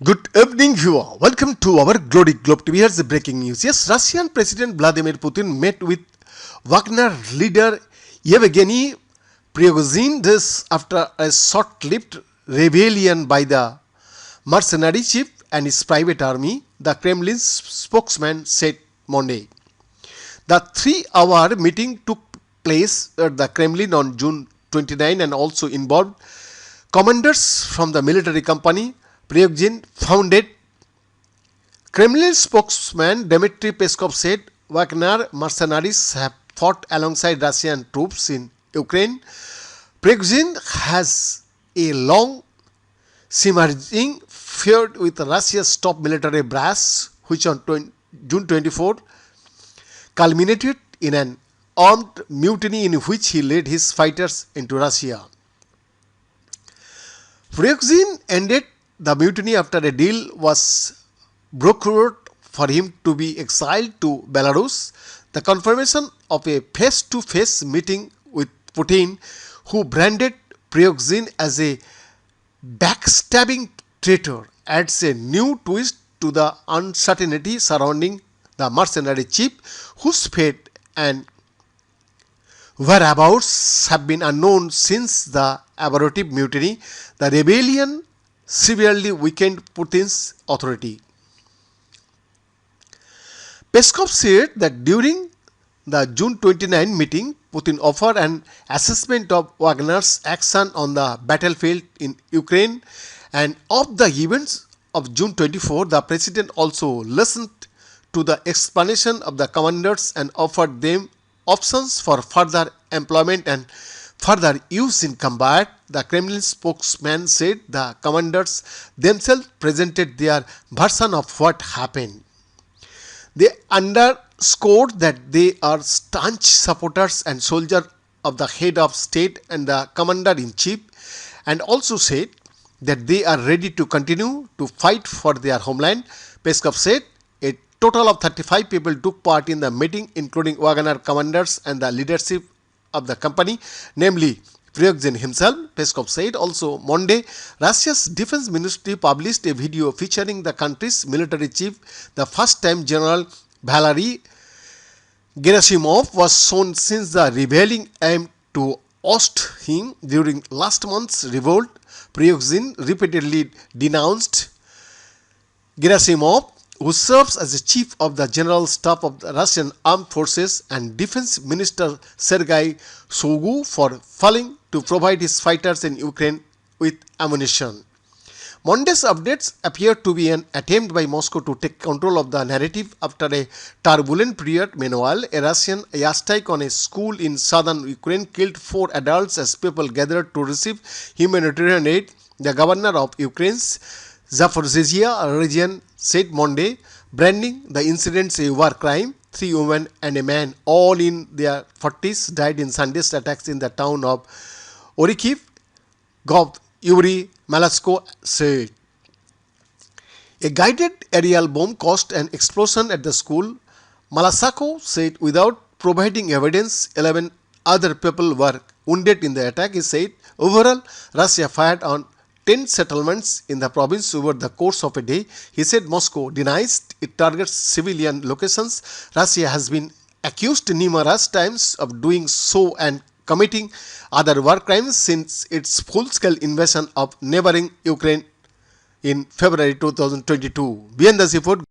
Good evening, viewer. Welcome to our Glory Globe TV. Here's the breaking news. Yes, Russian President Vladimir Putin met with Wagner leader Yevgeny Prigozhin this after a short-lived rebellion by the Mercenary chief and his private army, the Kremlin's spokesman said Monday. The 3-hour meeting took place at the Kremlin on June 29 and also involved commanders from the military company Prigozhin founded. Kremlin spokesman Dmitry Peskov said Wagner mercenaries have fought alongside Russian troops in Ukraine. Prigozhin has a long simmering feud with Russia's top military brass, which on June 24 culminated in an armed mutiny in which he led his fighters into Russia. Prigozhin ended the mutiny after a deal was brokered for him to be exiled to Belarus. The confirmation of a face-to-face meeting with Putin, who branded Prigozhin as a backstabbing traitor, adds a new twist to the uncertainty surrounding the mercenary chief, whose fate and whereabouts have been unknown since the Abortive mutiny. The rebellion severely weakened Putin's authority. Peskov said that during the June 29 meeting, Putin offered an assessment of Wagner's action on the battlefield in Ukraine, and of the events of June 24, the president also listened to the explanation of the commanders and offered them options for further employment and further use in combat. The Kremlin spokesman said the commanders themselves presented their version of what happened. They underscored that they are staunch supporters and soldiers of the head of state and the commander-in-chief, and also said that they are ready to continue to fight for their homeland. Peskov said a total of 35 people took part in the meeting, including Wagner commanders and the leadership of the company, namely Prigozhin himself. Peskov said also Monday, Russia's defense ministry published a video featuring the country's military chief. The first time General Valery Gerasimov was shown since the rebelling aimed to oust him during last month's revolt. Prigozhin repeatedly denounced Gerasimov, who serves as the chief of the general staff of the Russian armed forces, and defense minister Sergei Shoigu for failing to provide his fighters in Ukraine with ammunition. Monday's updates appear to be an attempt by Moscow to take control of the narrative after a turbulent period. Meanwhile, a Russian airstrike on a school in southern Ukraine killed 4 adults as people gathered to receive humanitarian aid. The governor of Ukraine's Zaporizhzhia region said Monday, branding the incidents a war crime. 3 women and a man, all in their 40s, died in Sunday's attacks in the town of Orikhiv, Gov. Yuri Malasko said. A guided aerial bomb caused an explosion at the school. Malasako said without providing evidence, 11 other people were wounded in the attack. He said overall, Russia fired on 10 settlements in the province over the course of a day. He said Moscow denies it targets civilian locations. Russia has been accused numerous times of doing so and committing other war crimes since its full-scale invasion of neighboring Ukraine in February 2022. Beyond the report.